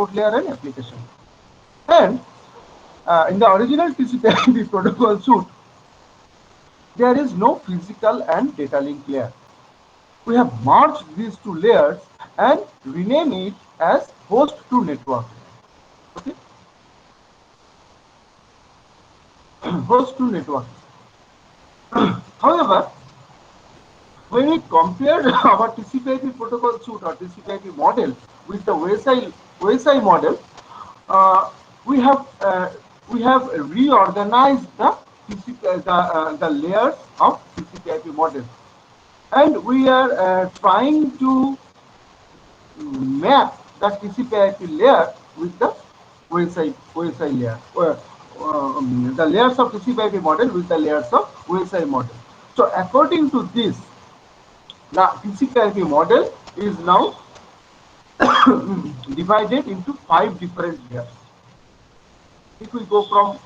transport layer and application. And in the original TCP/IP protocol suite, there is no physical and data link layer. We have merged these two layers and rename it as host to network. Okay, host to network. However, when we compare our TCP/IP protocol suite or TCP/IP model with the OSI model, uh, we have uh, we have reorganized the layers of TCP/IP model, and we are trying to map the TCP/IP layer with the OSI layer, the layers of TCP/IP model with the layers of OSI model. So according to this, the TCP/IP model is now divided into 5 different layers. If we go from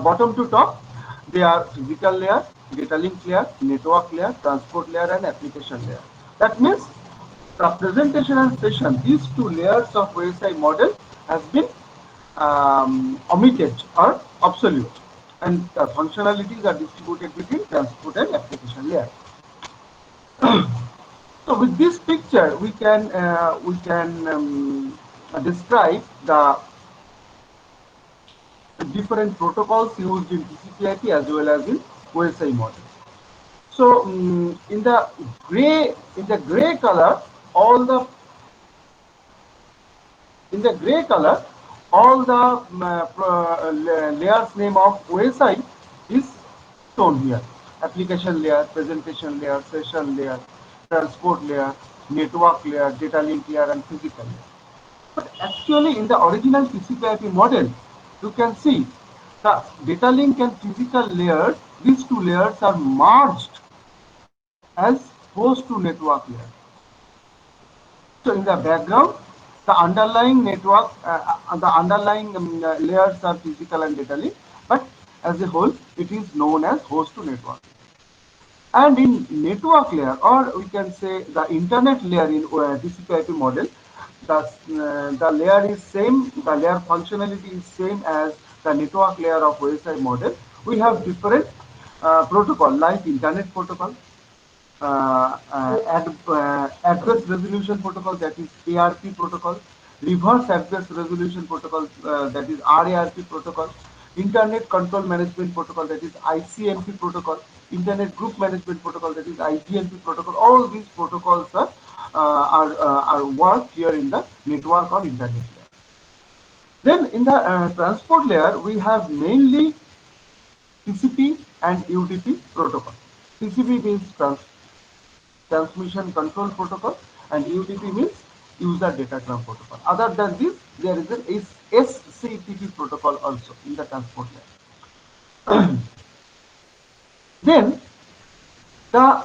bottom to top, they are physical layer, data link layer, network layer, transport layer, and application layer. That means the presentation and session, these two layers of OSI model has been omitted or obsolete, and the functionalities are distributed between transport and application layer. So with this picture, we can describe the different protocols used in TCP/IP as well as in OSI model. So in the gray color, all the in the gray color, all the layers name of OSI is shown here. Application layer, presentation layer, session layer, transport layer, network layer, data link layer, and physical layer. But actually, in the original TCP/IP model, you can see the data link and physical layers, these two layers are merged as host to network layer. So in the background, the underlying network, the underlying layers are physical and data link, but as a whole, it is known as host to network. And in network layer, or we can say the internet layer in TCP/IP model, the layer is same, the layer functionality is same as the network layer of OSI model. We have different protocol like internet protocol, address resolution protocol, that is ARP protocol, reverse address resolution protocol, that is RARP protocol, internet control management protocol, that is ICMP protocol, internet group management protocol, that is IGMP protocol. All these protocols are worked here in the network or internet layer. Then in the transport layer, we have mainly TCP and UDP protocol. TCP means transmission control protocol, and UDP means user datagram protocol. Other than this, there is an SCTP protocol also in the transport layer. Then the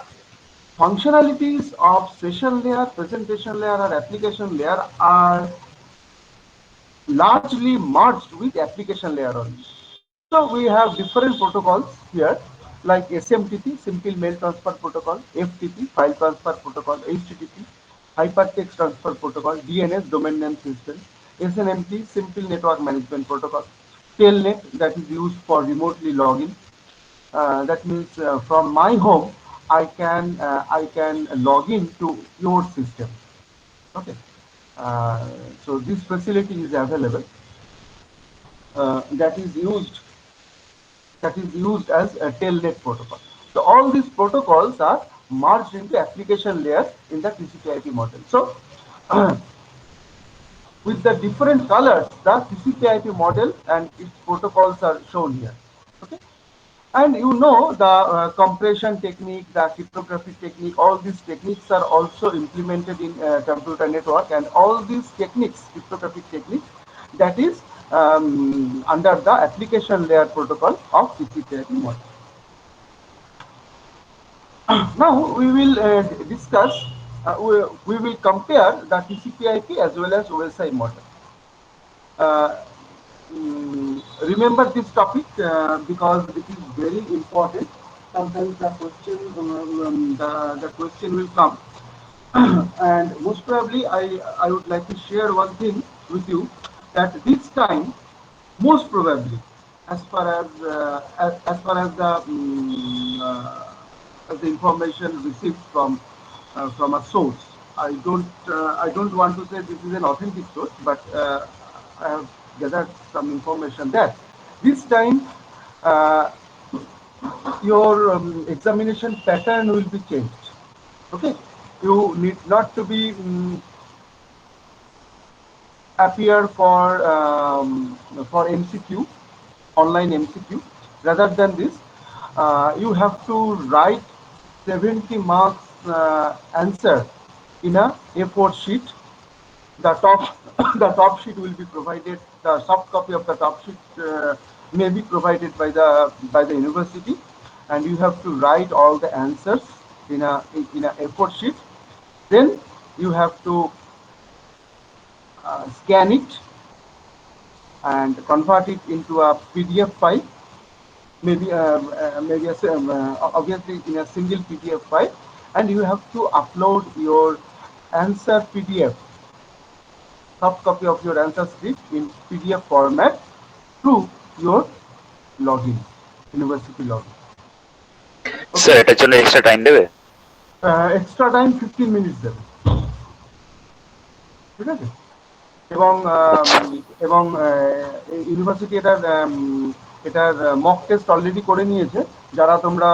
functionalities of session layer, presentation layer, or application layer are largely merged with application layer only. So we have different protocols here like SMTP, Simple Mail Transfer Protocol, FTP, File Transfer Protocol, HTTP, Hypertext Transfer Protocol, DNS, Domain Name System, SNMP, Simple Network Management Protocol, Telnet, that is used for remotely login. That means from my home, I can log in to your system. Okay, so this facility is available. That is used as a telnet protocol. So all these protocols are merged into application layer in the TCP/IP model. So with the different colors, the TCP/IP model and its protocols are shown here. Okay, and you know the compression technique, the cryptography technique, all these techniques are also implemented in computer network, and all these techniques, cryptographic techniques, that is under the application layer protocol of TCP/IP model. Now we will discuss, we will compare the TCP/IP as well as OSI model. Uh, Remember this topic because it is very important. Sometimes the question will come, and most probably I would like to share one thing with you. At this time, most probably, as far as the information received from a source. I don't want to say this is an authentic source, but I have gathered some information that this time uh, your examination pattern will be changed. Okay, you need not to be appear for MCQ, online MCQ. Rather than this, you have to write 70 marks answer in a A4 sheet. The top the top sheet will be provided. The soft copy of the top sheet may be provided by the university, and you have to write all the answers in a A4 sheet. Then you have to scan it and convert it into a PDF file, obviously in a single PDF file, and you have to upload your answer PDF, soft copy of your answer script in PDF format through your login, university login. Sir Okay, এটার জন্য extra time দেবে? extra time 15 minutes দেবে, ঠিক আছে? এবং আচ্ছা এবং university এটার মক টেস্ট অলরেডি করে নিয়েছে। যারা তোমরা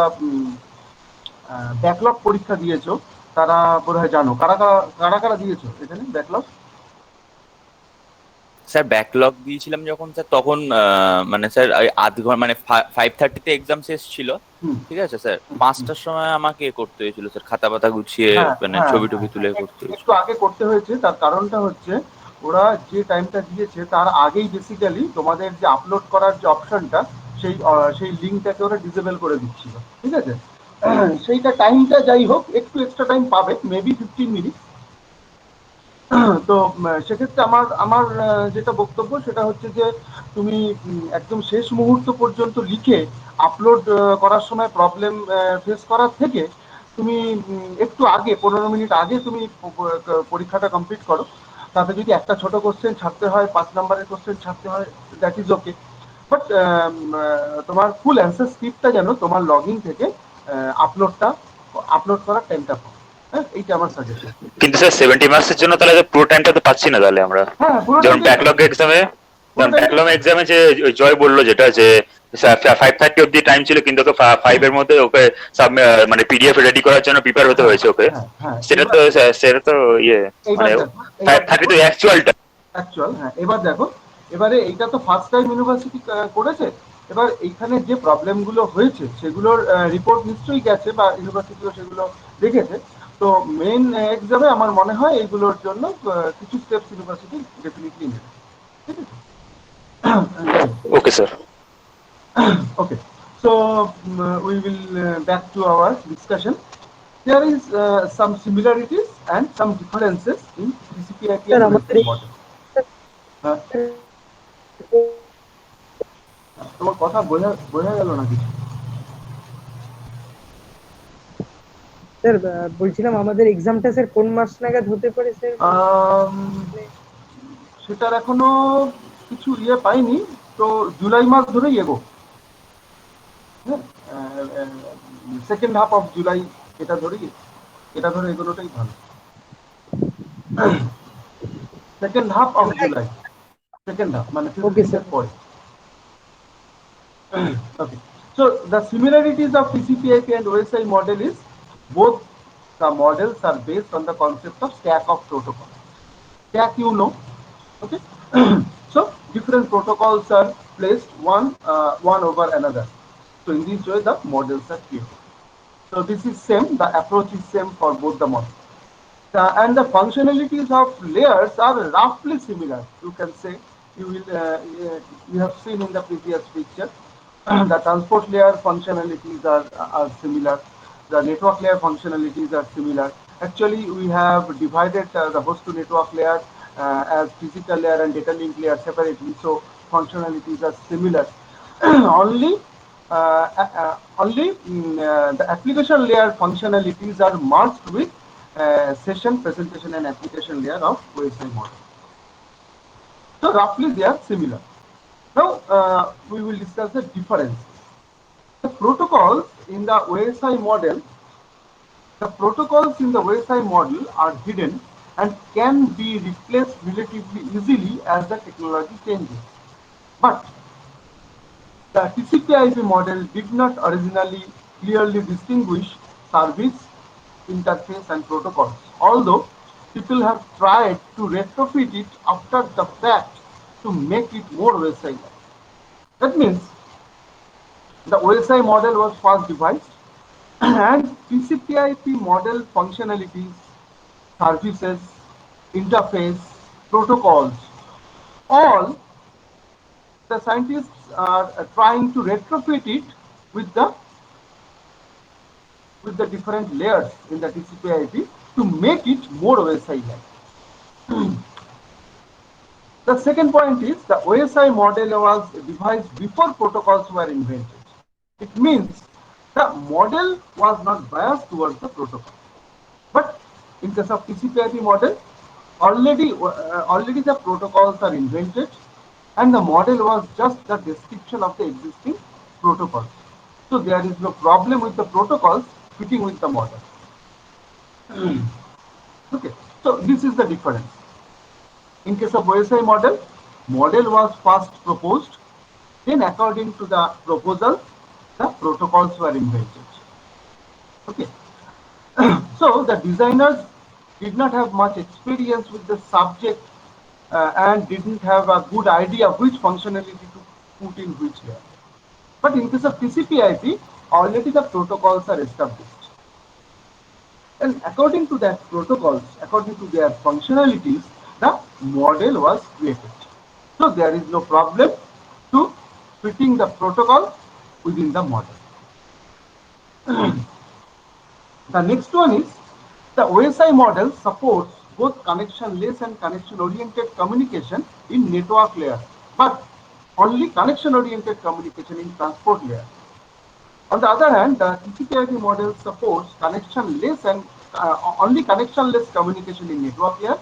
ব্যাকলগ পরীক্ষা দিয়েছো তারা বোধহয় জানো। কারা কারা কারা কারা দিয়েছো এখানে ব্যাকলগ? স্যার ব্যাকলগ দিয়েছিলাম যখন স্যার তখন মানে স্যার আধ ঘন্টা মানে 5:30 এক্সাম শেষ ছিল। হুম, ঠিক আছে স্যার, 5টার সময় আমাকে করতে হয়েছিল স্যার, খাতা পাতা গুছিয়ে হ্যাঁ মানে হ্যাঁ ছবি হ্যাঁ টবি তুলে হ্যাঁ, করতে একটু হয়েছিল। আগে করতে হয়েছে। তার কারণটা হচ্ছে ওরা যে টাইমটা দিয়েছে তার আগেই বেসিক্যালি তোমাদের যে আপলোড করার যে অপশনটা সেই লিঙ্কটাকে ওরা ডিসেবল করে দিচ্ছিল, ঠিক আছে? সেইটা টাইমটা যাই হোক একটু এক্সট্রা টাইম পাবে, মেবি 15 মিনিট। তো সেক্ষেত্রে আমার যেটা বক্তব্য সেটা হচ্ছে যে তুমি একদম শেষ মুহূর্ত পর্যন্ত লিখে আপলোড করার সময় প্রবলেম ফেস করার থেকে তুমি একটু আগে 15 মিনিট আগে তুমি পরীক্ষাটা কমপ্লিট করো। তাতে যদি একটা ছোট কোশ্চেন ছাড়তে হয়, 5 নম্বরের কোশ্চেন ছাড়তে হয়, দ্যাট ইজ ওকে। বাট তোমার ফুল অ্যান্সার স্ক্রিপ্টটা যেন তোমার লগ ইন থেকে আপলোড করার টাইমটা পাও। হ্যাঁ, এইটা আমার সাজেশন। কিন্তু স্যার 70 মার্কসের জন্য তাহলে পুরো টাইমটা তো পাচ্ছি না তাহলে আমরা। হ্যাঁ, পুরো যেমন টাইমটাই পাবে, ব্যাকলগ এক্সামে, পুরো টাইমটাই পাবে। যে ওই জয় বললো যেটা যে 5:30 অব্দি টাইম ছিল, কিন্তু ওকে 5 এর মধ্যে ওকে মানে পিডিএফ রেডি করার জন্য প্রিপেয়ার হতে হ্যাঁ হয়েছে ওকে। হ্যাঁ হ্যাঁ, সেটা তো ইয়ে এইবার মানে দেখো, 5:30 তো অ্যাকচুয়ালটা। অ্যাকচুয়াল, হ্যাঁ এবার দেখো, এবারে এইটা তো ফার্স্ট টাইম ইউনিভার্সিটি করেছে। এবার এইখানে যে প্রবলেমগুলো হয়েছে সেগুলোর রিপোর্ট নিশ্চয়ই গেছে বা ইউনিভার্সিটিও সেগুলো দেখেছে। তো মেন এক্সামে আমার মনে হয় এইগুলোর জন্য কিছু স্টেপস ইউনিভার্সিটি ডেফিনেটলি নেবে, ঠিক আছে? যাই হোক। Okay sir. Okay, so we will back to our discussion. There is some similarities and some differences in TCP/IP sir and আমাদের OSI model. Uh, তোমার কথা বোঝা বোঝা গেল না কিছু। স্যার বলছিলাম আমাদের এক্সামটা স্যার কোন মাস নাগাদ হতে পারে স্যার? সেটার এখনো কিছু ইয়ে পাইনি, তো জুলাই মাস ধরেই এগো। হ্যাঁ, সেকেন্ড হাফ অফ জুলাই এটা ধরেই, এটা ধরে এগোনোটাই ভালো। Second half of July, second half মানে ওকে 15 স্যার। এর পরে। Okay. So the similarities of TCP/IP and OSI model is both the models are based on the concept of stack of protocol. Stack, you know, okay. So different protocols are placed one over another. So in this way the models are created. So this is same. The approach is same for both the models. And the functionalities of layers are roughly similar. You can say you have seen in the previous picture. The transport layer functionalities are similar. The network layer functionalities are similar. Actually, we have divided the host to network layer as physical layer and data link layer separately. So functionalities are similar. only the application layer functionalities are merged with session, presentation, and application layer of OSI model. So roughly they are similar. Now we will discuss the difference. The protocols in the OSI model, the protocols in the OSI model are hidden and can be replaced relatively easily as the technology changes. But the TCP/IP model did not originally clearly distinguish service, interface, and protocols, although people have tried to retrofit it after the fact to make it more OSI-like. That means the OSI model was first devised and TCP/IP model functionalities, services, interface, protocols, all the scientists are trying to retrofit it with the different layers in the TCP/IP to make it more OSI-like. The second point is the OSI model was devised before protocols were invented. It means the model was not biased towards the protocol. But in case of TCP/IP model, already the protocols are invented, and the model was just the description of the existing protocols. So there is no problem with the protocols fitting with the model. Okay, so this is the difference. In case of OSI model, model was first proposed, then according to the proposal, the protocols were invented. Okay, so the designers did not have much experience with the subject and didn't have a good idea which functionality to put in which layer. But in case of TCP/IP, already the protocols are established. And according to that protocols, according to their functionalities, the model was created. So there is no problem to fitting the protocol within the model. The next one is the OSI model supports both connection-less and connection-oriented communication in network layer, but only connection-oriented communication in transport layer. On the other hand, the TCP/IP model supports connection-less and only connection-less communication in network layer,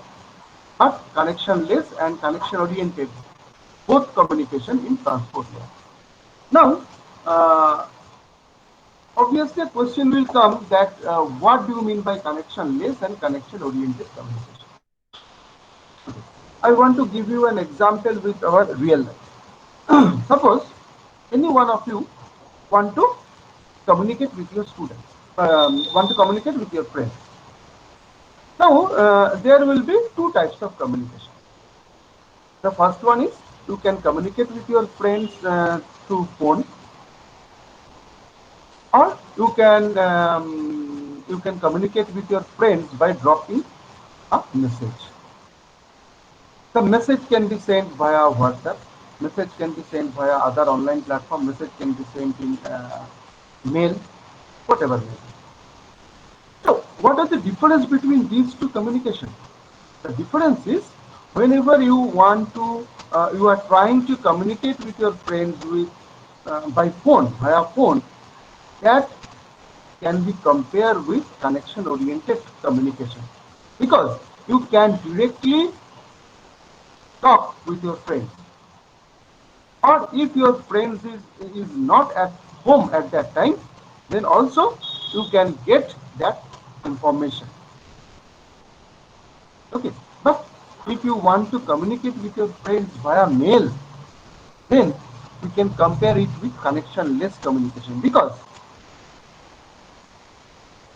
but connection-less and connection-oriented both communication in transport layer. Now, uh, obviously, a question will come that what do you mean by connection-less and connection-oriented communication? I want to give you an example with our real life. Suppose any one of you want to communicate with your students, want to communicate with your friends. Now, there will be two types of communication. The first one is you can communicate with your friends through phone, or you can communicate with your friends by dropping a message. The message can be sent via WhatsApp, message can be sent via other online platform, message can be sent in mail, whatever may be. So what are the difference between these two communication? The difference is whenever you want to you are trying to communicate with your friends with by phone, via phone, that can be compared with connection oriented communication, because you can directly talk with your friends, or if your friends is not at home at that time, then also you can get that information. Okay, but if you want to communicate with your friends via mail, then we can compare it with connection less communication, because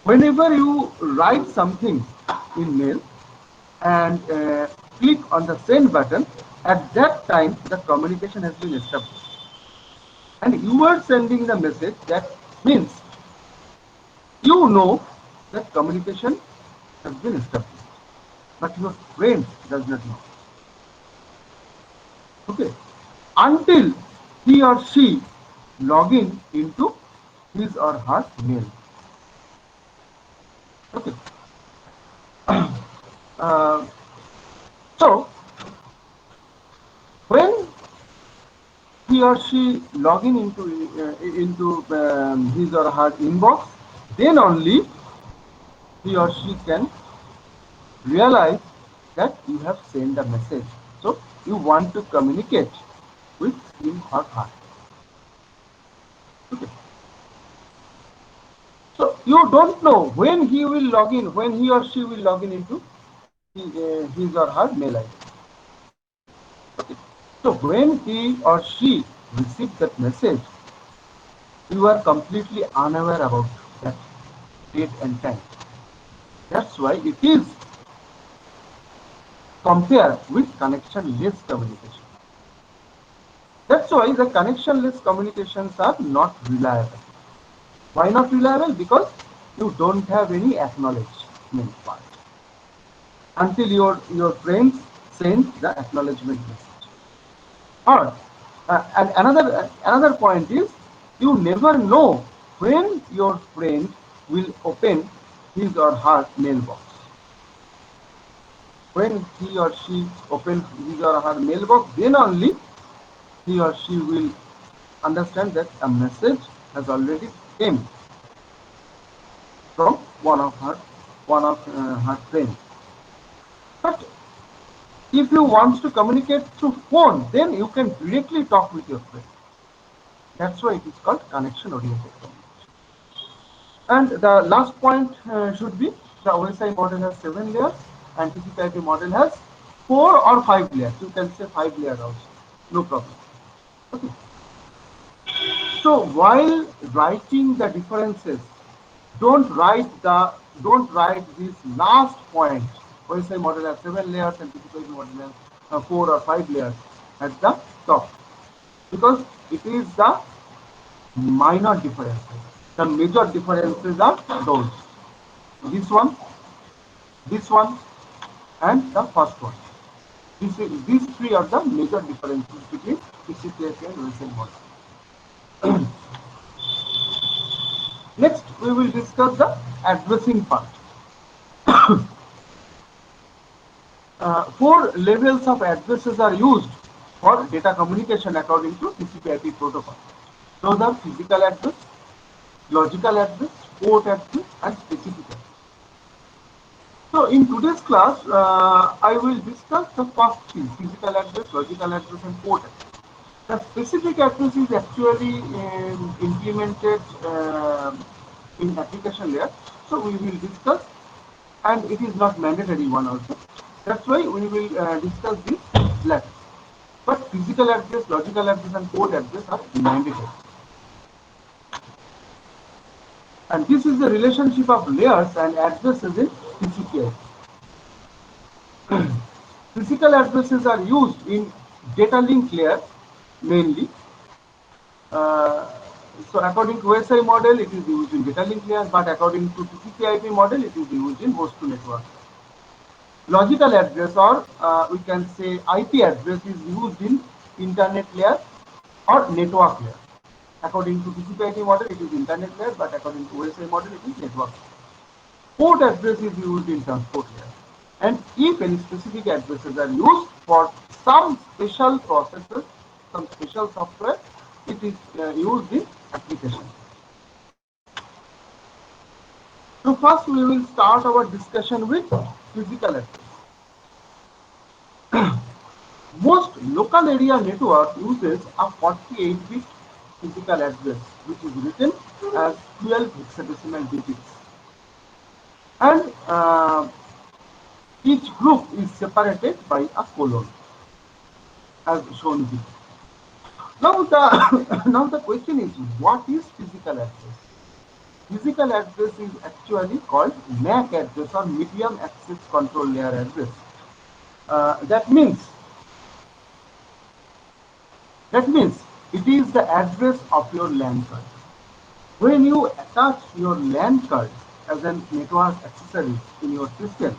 whenever you write something in mail and click on the send button, at that time the communication has been established and you are sending the message. That means you know that communication has been established, but your friend does not know. Okay, until he or she log in into his or her mail. Okay, uh, so when he or she log in into his or her inbox, then only he or she can realize that you have sent a message. So you want to communicate with him or her. Okay. So you don't know when he will log in, when he or she will log in into his or her mail ID. Okay. So when he or she receives that message, you are completely unaware about that date and time. That's why it is compared with connection-less communication. That's why the connection-less communications are not reliable. Why not reliable? Because you don't have any acknowledgement part until your friends send the acknowledgement message. Or and another point is you never know when your friend will open his or her mailbox. When he or she opens his or her mailbox, then only he or she will understand that a message has already came from one of her friends. But if you want to communicate through phone, then you can directly talk with your friend. That's why it is called connection oriented communication. And the last point should be the OSI model has 7 layers and TCP/IP model has 4 or 5 layers. You can say 5 layers also, no problem. Okay. So while writing the differences, don't write the don't write this last point. OSI model has 7 layers and TCP/IP model has 4 or 5 layers at the top because it is the minor differences. The major differences are those. This one, and the first one. These three are the major differences between TCP/IP and OSI model. Next, we will discuss the addressing part. 4 levels of addresses are used for data communication according to TCP/IP protocol. Those are physical address, logical address, port address, and specific address. So in today's class, I will discuss the first three: physical address, logical address, and port address. The specific address is actually implemented in application layer. So we will discuss, and it is not mandatory one also. That's why we will discuss this later. But physical address, logical address, and port address are mandatory. And this is the relationship of layers and addresses in TCP/IP. Physical addresses are used in data link layer mainly. Uh, so according to OSI model, it is used in data link layer, but according to TCP/IP model, it is used in host to network. Logical address, or we can say IP address, is used in internet layer or network layer. According to TCP/IP model, it is internet layer, but according to OSI model, it is network. Port address is used in transport layer. And if any specific addresses are used for some special processes, some special software, it is used in application. So first we will start our discussion with physical address. Most local area network uses a 48-bit physical address, which is written as 12 hexadecimal digits. And each group is separated by a colon, as shown here. Now the now the question is, what is physical address? Physical address is actually called MAC address, or medium access control layer address. That means it is the address of your LAN card. When you attach your LAN card as a network accessory in your system,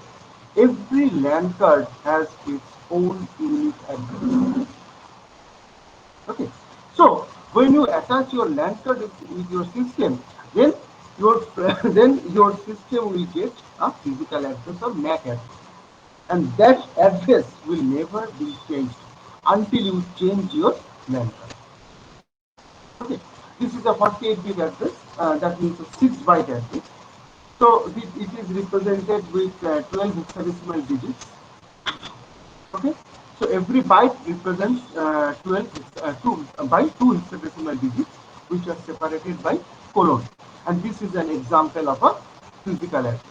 every LAN card has its own unique address. Okay, so when you attach your LAN card with your system, then your then your system will get a physical address or MAC address, and that address will never be changed until you change your LAN card. Okay, this is a 48-bit address. That means a 6-byte address. So it is represented with 12 hexadecimal digits. Okay, So every byte represents 2 hexadecimal digits, which are separated by colon. And this is an example of a physical address: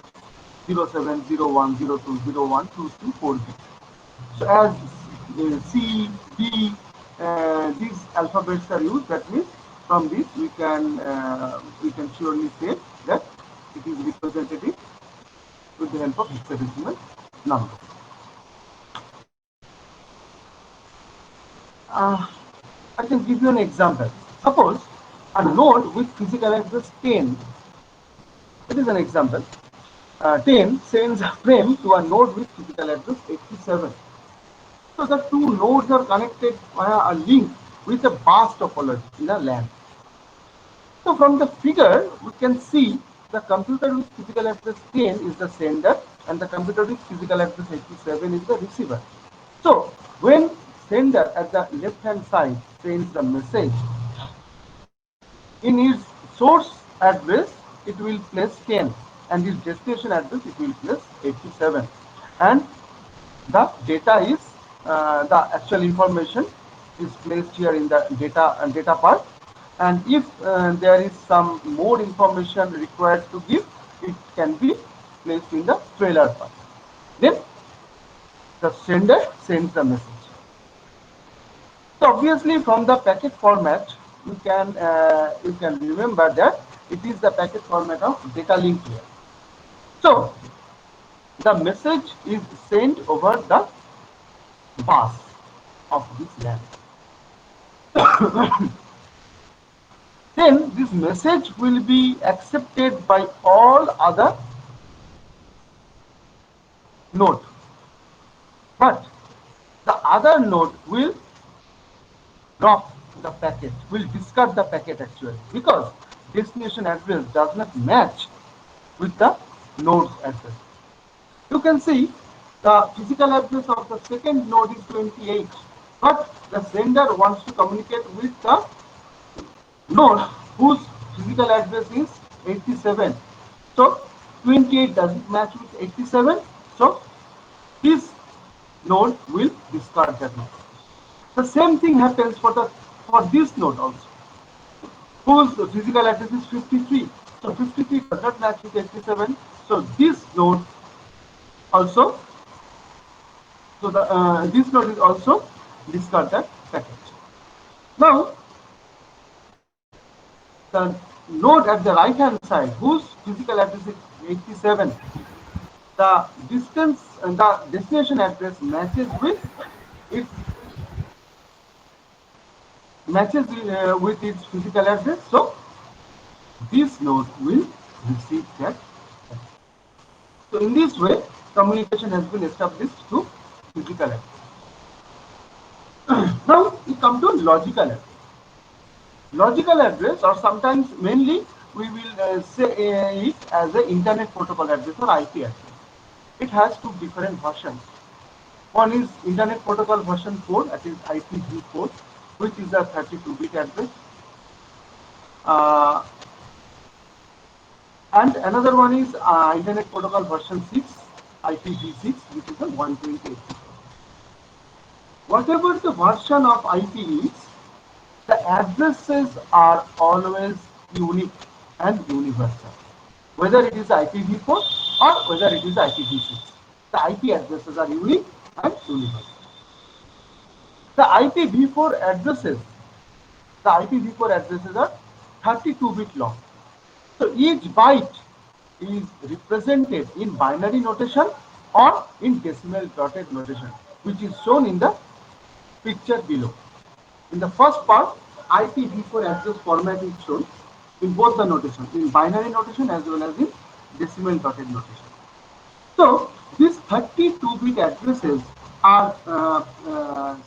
0701020123 So as C, D, these alphabets are used. That means from this we can surely say that it is represented with the help of hexadecimal number. I can give you an example. Suppose a node with physical address 10, it is an example, 10 sends a frame to a node with physical address 87. So the two nodes are connected via a link with a bus topology in a LAN. So from the figure, we can see the computer with physical address 10 is the sender and the computer with physical address 87 is the receiver. So when sender at the left hand side sends the message, in its source address it will place 10 and its destination address it will place 87, and the data is the actual information is placed here in the data part, and if there is some more information required to give, it can be placed in the trailer part. Then the sender sends the message. So obviously from the packet format, you can remember that it is the packet format of data link layer. So the message is sent over the bus of this LAN. Then this message will be accepted by all other node, but the other node will drop the packet, will discard the packet actually, because destination address does not match with the node's address. You can see the physical address of the second node is 28, but the sender wants to communicate with the node whose physical address is 87. So 28 doesn't match with 87, so this node will discard that node. The same thing happens for this node also, whose physical address is 53. So 53 does not match with 87. So this node also, this node is also discard that packet. Now the node at the right hand side, whose physical address is 87, the distance and the destination address its matches with its physical address. So this node will receive that. So in this way, communication has been established through physical address. Now we come to logical address. Logical address, or sometimes mainly we will say it as an internet protocol address or IP address. It has two different versions. One is internet protocol version 4, that is IPv4, which is a 32-bit address. Uh, and another one is internet protocol version 6, IPv6, which is a 128. Whatever the version of IP is, the addresses are always unique and universal, whether it is IPv4 or whether it is IPv6. The IP addresses are unique and universal. The IPv4 addresses, the IPv4 addresses are 32-bit long. So each byte is represented in binary notation or in decimal dotted notation, which is shown in the picture below. In the first part, IPv4 address format is shown in both the notation, in binary notation as well as in decimal dotted notation. So these 32-bit addresses are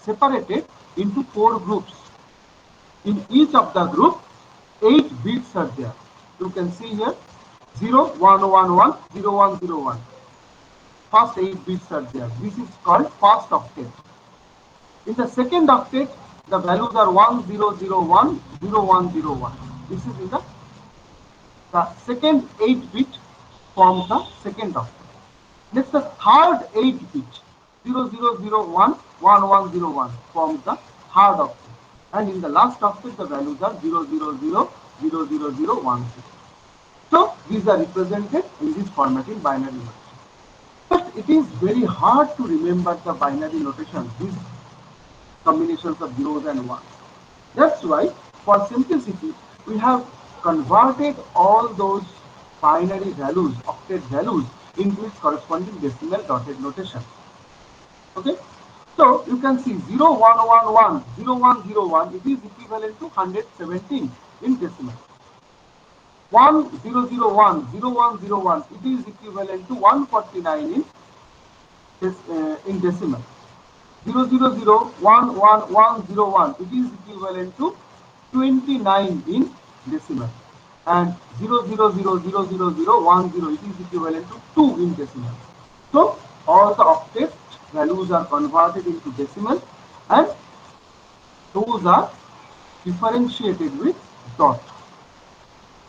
separated into 4 groups. In each of the group, 8 bits are there. You can see here 0111, 0101. First 8 bits are there. This is called first octet. In the second octet, the values are 1001, 0101. This is in the second 8 bit forms the second octet. Next, the third 8 bit 0001 1101 forms the third octet, and in the last octet the values are 000000016. So these are represented in this format in binary notation. But it is very hard to remember the binary notation, these combinations of zeros and ones. That's why, for simplicity, we have converted all those binary values, octet values, into its corresponding decimal dotted notation. Okay? So you can see 0111, 0101, it is equivalent to 117 in decimal. 1001, 0101, it is equivalent to 149 in decimal. 000111101, it is equivalent to 29 in decimal, and 0000010, it is equivalent to 2 in decimal. So all the octet values are converted into decimal, and those are differentiated with dot.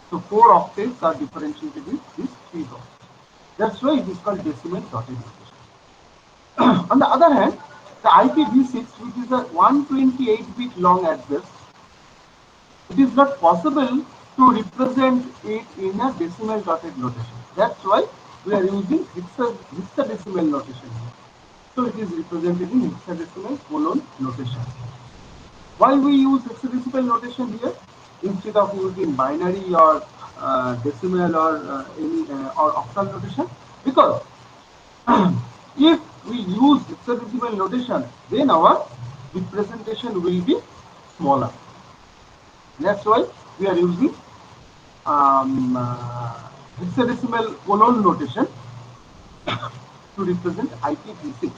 So 4 octaves are differentiated with these 3 dots. That's why it is called decimal dotted notation. On the other hand, the IPv6, which is a 128-bit long address, it is not possible to represent it in a decimal dotted notation. That's why we are using hexadecimal notation here. So it is represented in hexadecimal colon notation. Why we use hexadecimal notation here instead of using binary or decimal or any or octal notation? Because if we use hexadecimal notation, then our representation will be smaller. That's why we are using hexadecimal colon notation to represent IPv6.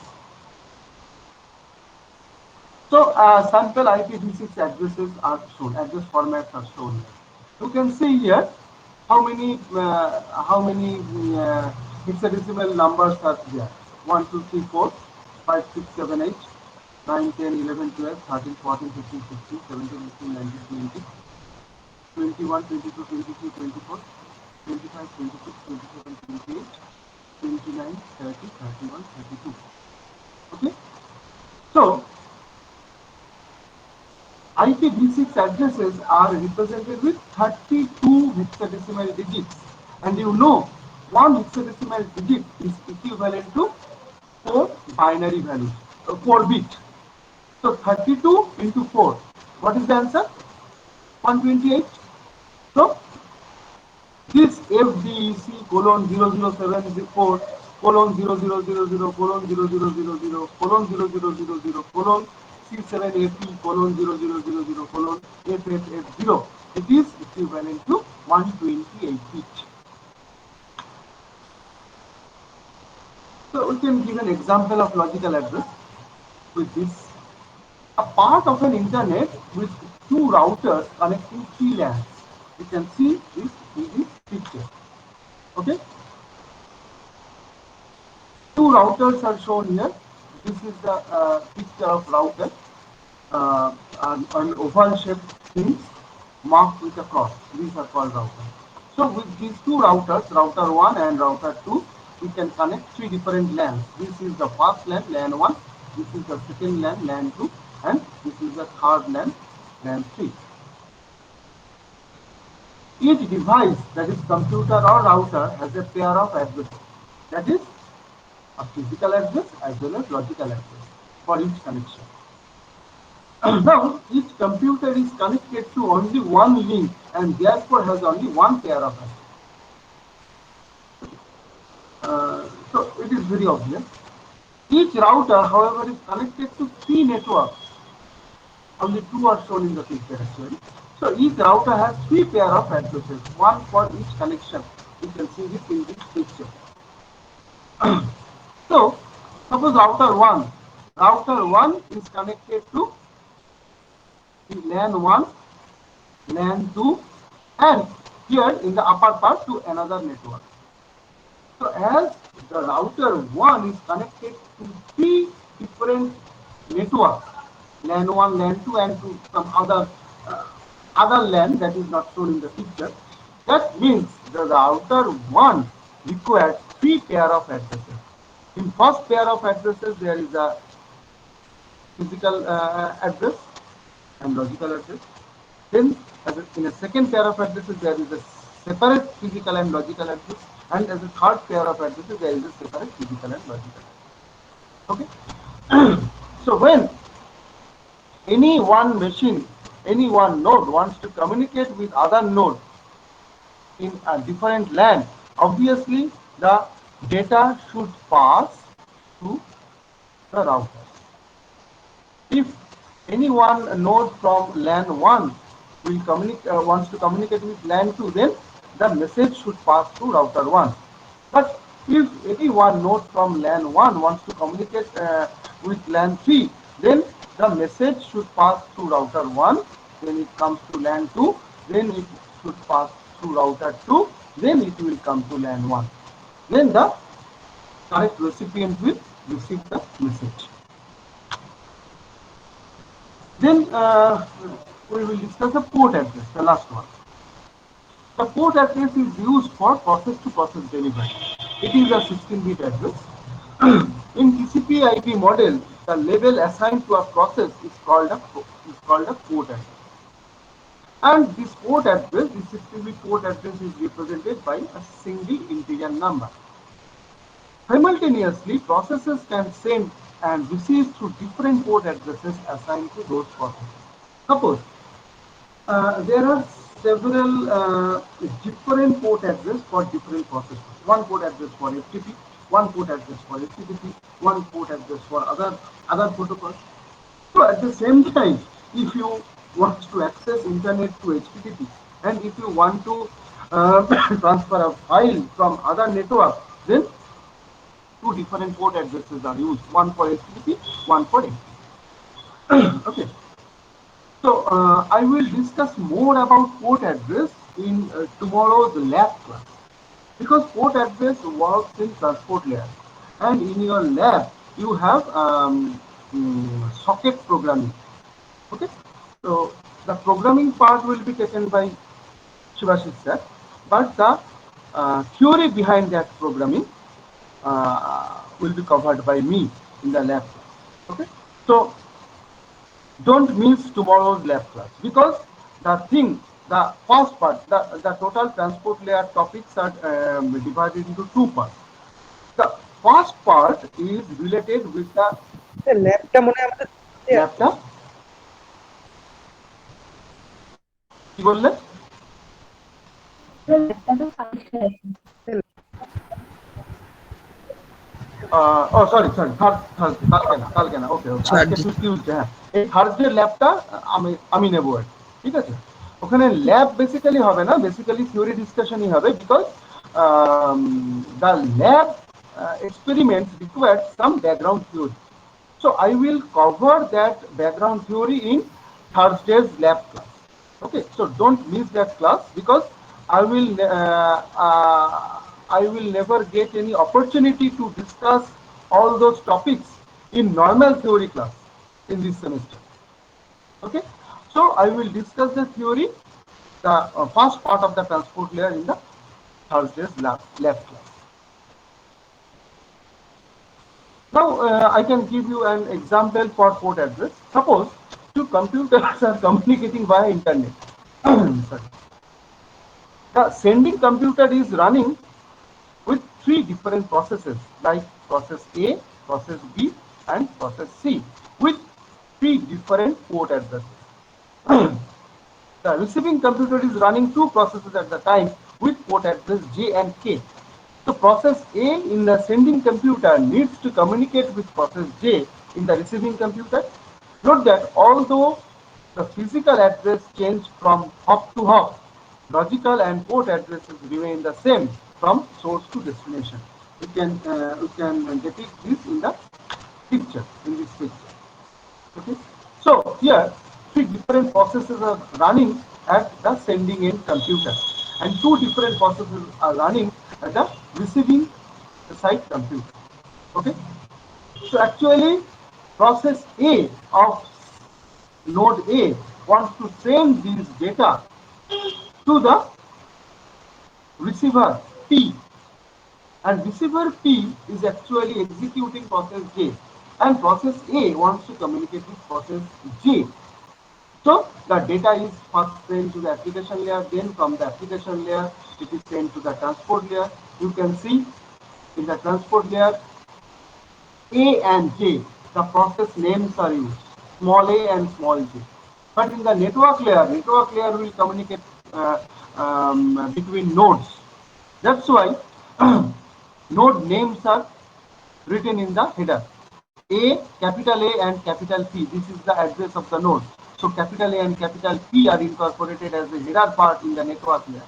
So sample IPv6 addresses are shown, address formats are shown here. You can see here how many hexadecimal numbers are there. 1, 2, 3, 4, 5, 6, 7, 8, 9, 10, 11, 12, 13, 14, 15, 16, 17, 18, 19, 20, 21, 22, 23, 24, 25, 26, 27, 28, 29, 30, 31, 32. Okay? So IPv6 addresses are represented with 32 hexadecimal digits, and you know one hexadecimal digit is equivalent to 4 binary values, 4 bit. So 32 into 4, what is the answer? 128. So this FDEC colon 0074 colon 0000 colon 0000 colon 0000 colon C7AP colon 0000 colon FFF0, it is equivalent to 128 bit. So we can give an example of logical address with this. A part of an internet with 2 routers connecting 3 LANs. You can see this in the picture. Okay, 2 routers are shown here. This is the picture of router, an oval shaped things marked with a cross. These are called routers. So with these 2 routers, router 1 and router 2, we can connect 3 different LANs. This is the first LAN, LAN 1. This is the second LAN, LAN 2, and this is the third LAN, LAN 3. Each device, that is computer or router, has a pair of addresses. That is a physical address as well as logical address for each connection. Now, each computer is connected to only one link and therefore has only one pair of addresses. So it is very obvious. Each router, however, is connected to 3 networks. Only 2 are shown in the picture actually. So each router has 3 pair of addresses, one for each connection. You can see this in this picture. So suppose router 1 is connected to LAN 1, LAN 2, and here in the upper part to another network. So as the router 1 is connected to 3 different networks, LAN 1, LAN 2, and to some other LAN that is not shown in the picture, that means the router 1 requires 3 pair of addresses. In first pair of addresses there is a physical address and logical address. Then, in a second pair of addresses, there is a separate physical and logical address, and as a third pair of addresses, there is a separate physical and logical address. Okay. So when any one machine, any one node wants to communicate with other node in a different land, obviously the data should pass to the router. If any one node from LAN 1 will wants to communicate with LAN 2, then the message should pass to router 1. But if any one node from LAN 1 wants to communicate with LAN 3, then the message should pass through router 1, then it comes to LAN 2, then it should pass through router 2, then it will come to LAN 1. Then the correct recipient will receive the message. Then we will discuss the port address, the last one. The port address is used for process-to-process delivery. It is a 16-bit address. In TCP IP model, the label assigned to a process is called a port address. And this port address, this 16-bit port address is represented by a single integer number. Simultaneously, processes can send and receive through different port addresses assigned to those processes. Suppose there are several different port addresses for different processes. One port address for FTP, one port address for HTTP, one port address for other protocols. So at the same time, if you want to access internet to HTTP, and if you want to transfer a file from other network, then two different port addresses are used, one for HTTP, one for FTP. Okay. So I will discuss more about port address in tomorrow's lab class, because port address works in transport layer, and in your lab you have socket programming. Okay, so the programming part will be taken by Shivashis sir, but the theory behind that programming will be covered by me in the lab class. Okay, so don't miss tomorrow's lab class, because the first part, the total transport layer topics are divided into two parts. The first part is related with the ল্যাবটা মনে হয় আমাদের ল্যাবটা কি বললেন? Sorry Thursday, কালকে না, ওকে আজকে Tuesday. হ্যাঁ, এই থার্সডে ল্যাবটা আমি নেবো আর ঠিক আছে। ওখানে ল্যাব বেসিক্যালি হবে না, বেসিক্যালি থিওরি ডিসকাশনই হবে, because the lab experiments require some background theory. So I will cover that background theory in Thursday's lab class. Okay, so don't miss that class, because I will never get any opportunity to discuss all those topics in normal theory class in this semester. Okay, so I will discuss the theory, the first part of the transport layer in the Thursday's lab class. Now I can give you an example for port address. Suppose two computers are communicating via internet. Sorry. The sending computer is running with three different processes, like process A, process B, and process C, with three different port addresses. The receiving computer is running two processes at the time with port address J and K. So process A in the sending computer needs to communicate with process J in the receiving computer. Note that although the physical address changed from hop to hop, logical and port addresses remain the same from source to destination. We can depict this in the picture, in this picture. Okay, so here three different processes are running at the sending end computer, and two different processes are running at the receiving side computer. Okay, so actually process A of node A wants to send this data to the receiver P, and receiver P is actually executing process J. and process A wants to communicate with process J. So the data is first sent to the application layer, then from the application layer it is sent to the transport layer. You can see in the transport layer A and J, the process names are used, small a and small j. But in the network layer will communicate between nodes. That's why node names are written in the header. Capital A and capital P. This is the address of the node. So capital A and capital P are incorporated as the header part in the network layer.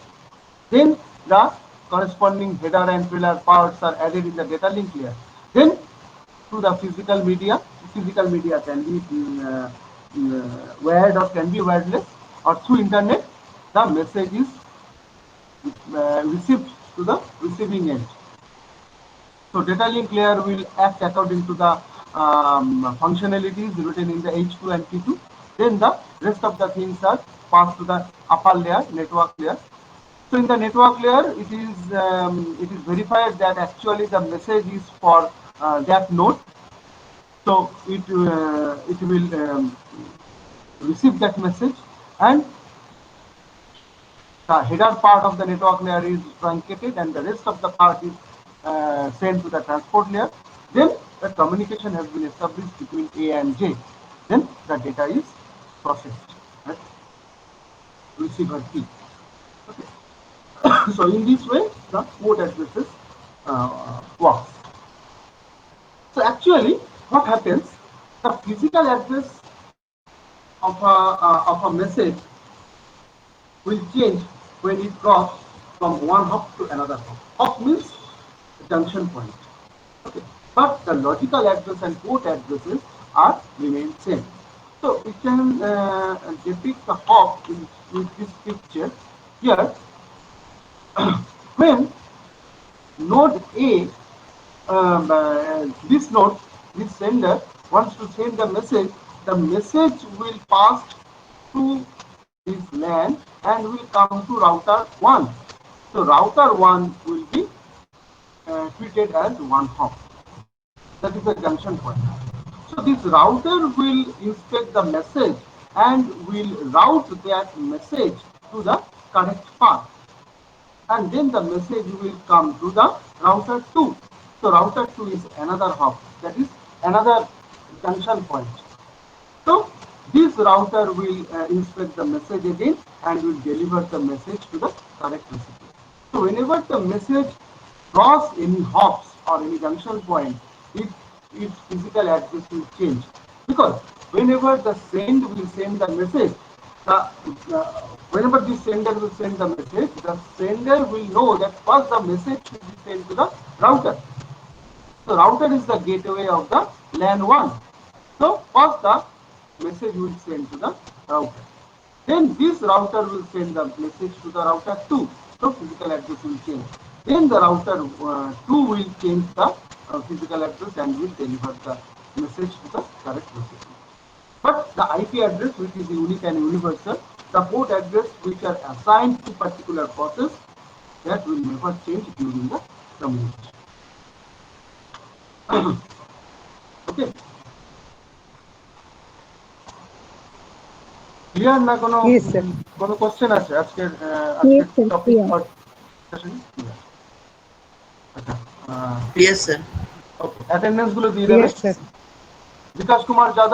Then the corresponding header and trailer parts are added in the data link layer. Then to the physical media. Physical media can be wired or can be wireless, or through internet. The message is received to the receiving end. So data link layer will act according to the functionalities written in the H2 and P2. Then the rest of the things are passed to the upper layer, network layer. So in the network layer, it is verified that actually the message is for that node. So it will receive that message, and the header part of the network layer is truncated, and the rest of the part is sent to the transport layer. Then the communication has been established between A and J. Then the data is processed at receiver P. Okay. So in this way, the port addresses works. So actually, what happens? The physical address of a message will change when it crosses from one hop to another hop. Hop means junction point. Okay. But the logical address and port addresses are remain same. So we can depict the hop with this picture here. When node A, this node, this sender wants to send the message will pass through this LAN and will come to router 1. So router 1 will be treated as one hop. That is the junction point. So this router will inspect the message and will route that message to the correct path. And then the message will come to the router 2. So router 2 is another hop, that is another junction point. So this router will inspect the message again and will deliver the message to the correct recipient. So whenever the message cross any hops or any junction point, its physical address will change, because whenever the send will send the message, whenever the sender will send the message, the sender will know that first the message should be sent to the router. So router is the gateway of the LAN 1. So first the message will send to the router. Then this router will send the message to the router 2. So physical address will change. Then the router 2 will change the physical address and will deliver the message to the correct recipient. But the IP address, which is unique and universal, the port address which are assigned to particular process, that will never change during the communication. Okay. Clear না কোনো Yes, sir. কোনো question আছে আজকের Yes, sir, topic clear. Or session clear? আচ্ছা Yes, sir. ওকে attendance গুলো দিয়ে দেবেন। Yes, sir. বিকাশ কুমার যাদব